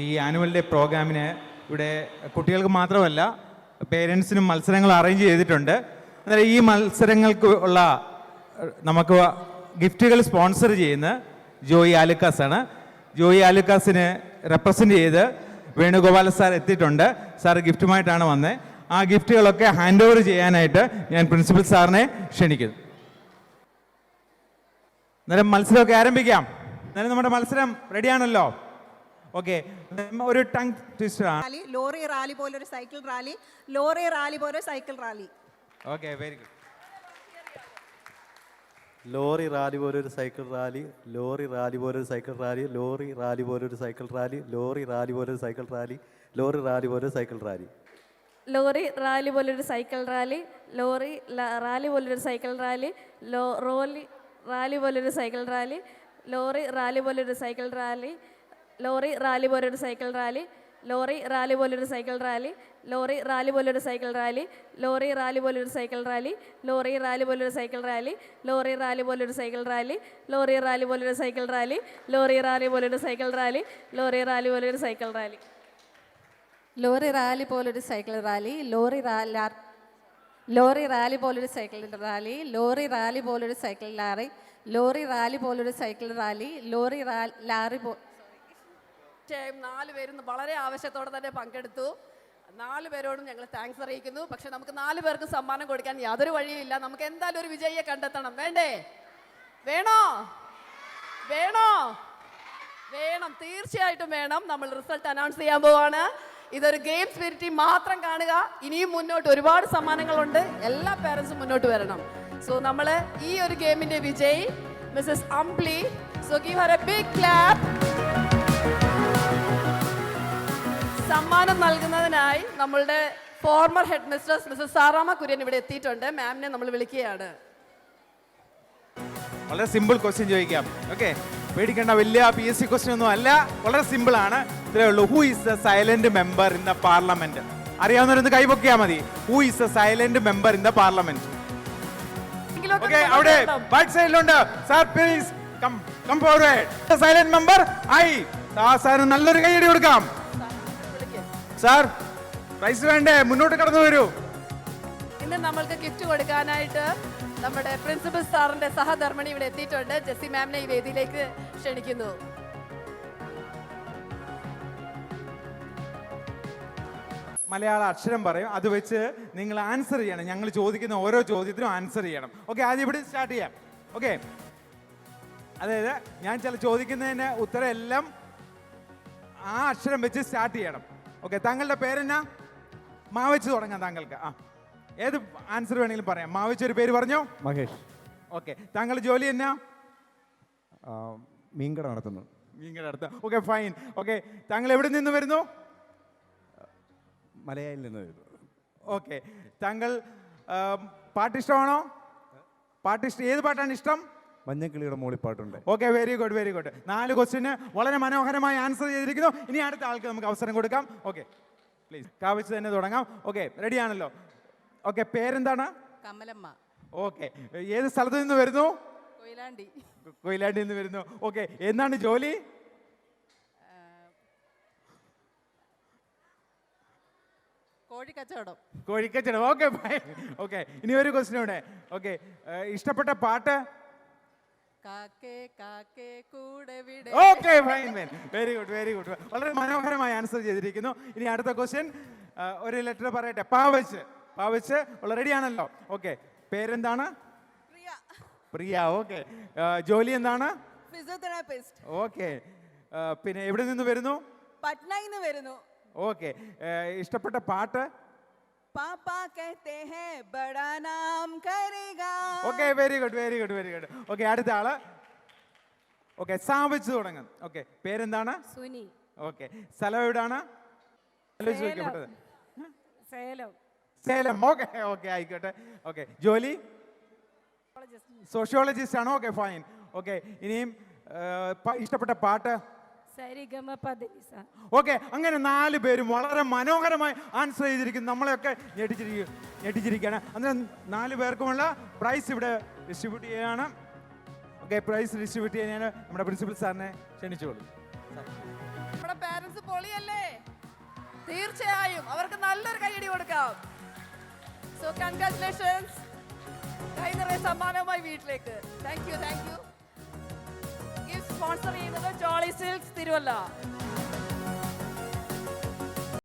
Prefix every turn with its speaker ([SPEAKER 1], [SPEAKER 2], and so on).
[SPEAKER 1] ഈ annual day പ്രോഗ്രാമിന് ഇവിടെ കുട്ടികൾക്ക് മാത്രമല്ല പേരൻസിനും മത്സരങ്ങൾ അറേഞ്ച് ചെയ്തിട്ടുണ്ട്. അന്നേരം ഈ മത്സരങ്ങൾക്ക് ഉള്ള നമുക്ക് ഗിഫ്റ്റുകൾ സ്പോൺസർ ചെയ്യുന്ന ജോയി ആലുക്കാസ് ആണ്. ജോയി ആലുക്കാസിന് റെപ്രസെൻ്റ് ചെയ്ത് വേണുഗോപാല സാർ എത്തിയിട്ടുണ്ട്. സാർ ഗിഫ്റ്റുമായിട്ടാണ് വന്നത്. ആ ഗിഫ്റ്റുകളൊക്കെ ഹാൻഡ് ഓവർ ചെയ്യാനായിട്ട് ഞാൻ പ്രിൻസിപ്പൽ സാറിനെ ക്ഷണിക്കുന്നു. അന്നേരം മത്സരമൊക്കെ ആരംഭിക്കാം. അന്നേരം നമ്മുടെ മത്സരം റെഡിയാണല്ലോ? ഓക്കെ, ഒരു ടങ് ട്വിസ്റ്റർ ആണ്.
[SPEAKER 2] ലോറി റാലി പോലൊരു സൈക്കിൾ റാലി, ലോറി റാലി പോലെ cycle rally.
[SPEAKER 1] Okay, very good.
[SPEAKER 3] Lorry rally പോലൊരു സൈക്കിൾ റാലി, ലോറി റാലി പോലൊരു സൈക്കിൾ റാലി, ലോറി റാലി പോലൊരു സൈക്കിൾ റാലി, ലോറി റാലി പോലൊരു സൈക്കിൾ റാലി, ലോറി റാലി പോലൊരു cycle rally,
[SPEAKER 4] lorry rally പോലൊരു cycle rally, lorry rally പോലൊരു cycle rally, റോലി rally പോലൊരു cycle rally, lorry rally പോലൊരു cycle rally, lorry rally പോലൊരു cycle rally, lorry rally പോലൊരു cycle rally, lorry rally പോലൊരു cycle rally, lorry rally പോലൊരു cycle rally, lorry rally പോലൊരു cycle rally, lorry rally പോലൊരു cycle rally, lorry rally പോലൊരു cycle rally, lorry rally പോലൊരു cycle rally, lorry rally പോലൊരു cycle rally,
[SPEAKER 5] lorry rally പോലൊരു cycle rally, lorry rally പോലൊരു cycle rally, lorry rally പോലൊരു cycle Larry, lorry rally പോലൊരു cycle rally, lorry Larry
[SPEAKER 6] തീർച്ചയായും 4 പേരും വളരെ ആവശ്യത്തോടെ തന്നെ പങ്കെടുത്തു. 4 പേരോടും ഞങ്ങൾ താങ്ക്സ് അറിയിക്കുന്നു. പക്ഷെ നമുക്ക് 4 പേർക്കും സമ്മാനം കൊടുക്കാൻ യാതൊരു വഴിയില്ല. നമുക്ക് എന്തായാലും ഒരു വിജയിയെ കണ്ടെത്തണം. വേണ്ടേ? വേണോ? വേണോ? വേണം, തീർച്ചയായിട്ടും വേണം. നമ്മൾ റിസൾട്ട് അനൗൺസ് ചെയ്യാൻ പോവാണ്. ഇതൊരു ഗെയിം സ്പിരിറ്റ് മാത്രം കാണുക. ഇനിയും മുന്നോട്ട് ഒരുപാട് സമ്മാനങ്ങളുണ്ട്. എല്ലാ പേരൻസും മുന്നോട്ട് വരണം. സോ നമ്മൾ ഈ ഒരു ഗെയിമിന്റെ വിജയി Mrs Ambili. So give her a big clap. സമ്മാനം നൽകുന്നതിനായി നമ്മളുടെ former headmistress Mrs Saramma Kurian ഇവിടെ എത്തിയിട്ടുണ്ട്. മാമിനെ നമ്മൾ വിളിക്കുകയാണ്.
[SPEAKER 1] വളരെ സിമ്പിൾ ക്വസ്റ്റ്യൻ ചോദിക്കാം. ഓക്കെ, പേടിക്കേണ്ട, വലിയ PSC ക്വസ്റ്റ്യൻ ഒന്നും അല്ല, വളരെ സിമ്പിൾ ആണ്. ഇത്രേ ഉള്ളൂ. Who is the silent member in the parliament? അറിയാവുന്നവരൊന്ന് കൈപൊക്കിയാൽ മതി. Who is the silent member in the parliament? Okay, അവിടെ ബാക്ക് സൈഡിലുണ്ട്. Sir please come forward. Silent member ആയി. സാറിന് നല്ലൊരു കൈയടി കൊടുക്കാം. സാർ, പ്രൈസ് വേണ്ടേ? മുന്നോട്ട് കടന്നു വരൂ.
[SPEAKER 6] ഇന്ന് നമ്മൾക്ക് ഗിഫ്റ്റ് കൊടുക്കാനായിട്ട് നമ്മുടെ പ്രിൻസിപ്പൽ സാറിന്റെ സഹധർമ്മിണി ഇവിടെ എത്തിയിട്ടുണ്ട്. ജെസ്സി മാമിനെ ഈ വേദിയിലേക്ക് ക്ഷണിക്കുന്നു.
[SPEAKER 1] മലയാള അക്ഷരം പറയും, അത് വെച്ച് നിങ്ങൾ ആൻസർ ചെയ്യണം. ഞങ്ങൾ ചോദിക്കുന്ന ഓരോ ചോദ്യത്തിനും ആൻസർ ചെയ്യണം. ഓക്കെ, ആദ്യം ഇവിടെ സ്റ്റാർട്ട് ചെയ്യാം. ഓക്കെ, അതായത് ഞാൻ ചില ചോദിക്കുന്നതിന് ഉത്തരം എല്ലാം ആ അക്ഷരം വെച്ച് സ്റ്റാർട്ട് ചെയ്യണം. ഓക്കെ, താങ്കളുടെ പേരെന്നാ? മാവച്ച് തുടങ്ങാം താങ്കൾക്ക്. ഏത് ആൻസർ വേണമെങ്കിലും പറയാം. മാവച്ച് ഒരു പേര് പറഞ്ഞോ.
[SPEAKER 3] മഹേഷ്.
[SPEAKER 1] ഓക്കെ, താങ്കളുടെ ജോലി എന്നാ?
[SPEAKER 3] മീൻകട നടത്തുന്നു.
[SPEAKER 1] മീൻകട നടത്തുക. Okay, fine. ഓക്കെ, താങ്കൾ എവിടെ നിന്ന് വരുന്നു?
[SPEAKER 3] മലയാളിൽ നിന്ന് വരുന്നു.
[SPEAKER 1] ഓക്കെ, താങ്കൾ പാട്ട് ഇഷ്ടമാണോ? ഏത് പാട്ടാണ് ഇഷ്ടം?
[SPEAKER 3] മഞ്ഞക്കിളിയുടെ മൂളിപ്പാട്ടുണ്ട്.
[SPEAKER 1] Okay, very good, very good. 4 ക്വസ്റ്റിന് വളരെ മനോഹരമായി ആൻസർ ചെയ്തിരിക്കുന്നു. ഇനി അടുത്ത ആൾക്ക് നമുക്ക് അവസരം കൊടുക്കാം. ഓക്കെ, പ്ലീസ് കാവച്ച് തന്നെ തുടങ്ങാം. ഓക്കെ, റെഡി ആണല്ലോ? ഓക്കെ, പേരെന്താണ്?
[SPEAKER 5] കമലമ്മ.
[SPEAKER 1] ഓക്കെ, ഏത് സ്ഥലത്ത് നിന്ന് വരുന്നു?
[SPEAKER 5] കൊയിലാണ്ടി.
[SPEAKER 1] കൊയിലാണ്ടി നിന്ന് വരുന്നു. ഓക്കെ, എന്താണ് ജോലി?
[SPEAKER 5] കോഴിക്കച്ചവടം.
[SPEAKER 1] കോഴിക്കച്ചവടം. Okay, fine. ഓക്കെ, ഇനി ഒരു ക്വസ്റ്റ്യൻ ഇവിടെ. ഓക്കെ, ഇഷ്ടപ്പെട്ട പാട്ട്? Okay, fine, fine. Very good, very good. വളരെ മനോഹരമായി ആൻസർ ചെയ്തിരിക്കുന്നു. ഇനി അടുത്ത ക്വസ്റ്റ്യൻ, ഒരു ലെറ്റർ പറയട്ടെ. പാവച്ച്. പാവച്ച് റെഡി ആണല്ലോ? ഓക്കെ, പേരെന്താണ്? പ്രിയ. ഓക്കെ, ജോലി എന്താണ്?
[SPEAKER 2] ഫിസിയോതെറാപ്പിസ്റ്റ്.
[SPEAKER 1] ഓക്കെ, പിന്നെ എവിടെ നിന്ന് വരുന്നു?
[SPEAKER 2] പട്നയിൽ നിന്ന് വരുന്നു.
[SPEAKER 1] ഓക്കെ, ഇഷ്ടപ്പെട്ട പാട്ട്?
[SPEAKER 2] പാപ്പാ കഹത്തെ ഹൈ ബഡാ നാം കരേഗാ.
[SPEAKER 1] Okay, very good, very good, very good. Okay, അടുത്ത ആള്. ഓക്കെ, സാവച്ച് തുടങ്ങും. ഓക്കെ, പേരെന്താണ്?
[SPEAKER 4] സുനി.
[SPEAKER 1] ഓക്കെ, സ്ഥലം എവിടാണ്? ചോദിക്കപ്പെട്ടത്
[SPEAKER 4] സേലം.
[SPEAKER 1] സേലം. ഓക്കെ, ഓക്കെ, ആയിക്കോട്ടെ. ഓക്കെ, ജോലി? സോഷ്യോളജിസ്റ്റ് ആണോ? Okay, fine. ഓക്കെ, ഇനിയും ഇഷ്ടപ്പെട്ട പാട്ട്? ഓക്കെ, അങ്ങനെ 4 പേരും വളരെ മനോഹരമായി ആൻസർ ചെയ്തിരിക്കുന്നു. നമ്മളെയൊക്കെ ഞെട്ടിച്ചിരിക്കുകയാണ്. അന്നേരം 4 പേർക്കുമുള്ള പ്രൈസ് ഇവിടെ ഡിസ്ട്രിബ്യൂട്ട് ചെയ്യുകയാണ്. ഓക്കെ, പ്രൈസ് ഡിസ്ട്രിബ്യൂട്ട് ചെയ്യാൻ നമ്മുടെ പ്രിൻസിപ്പൽ സാറിനെ ക്ഷണിച്ചോളൂ.
[SPEAKER 6] നമ്മുടെ പാരന്റ്സ് പൊളിയല്ലേ? തീർച്ചയായും അവർക്ക് നല്ലൊരു കൈയടി കൊടുക്കാം. So congratulations. കൈ നിറയെ സമ്മാനവുമായി വീട്ടിലേക്ക്. Thank you. ഗിഫ്റ്റ് സ്പോൺസർ ചെയ്യുന്നത് ജോളി സിൽക്സ് തിരുവല്ല.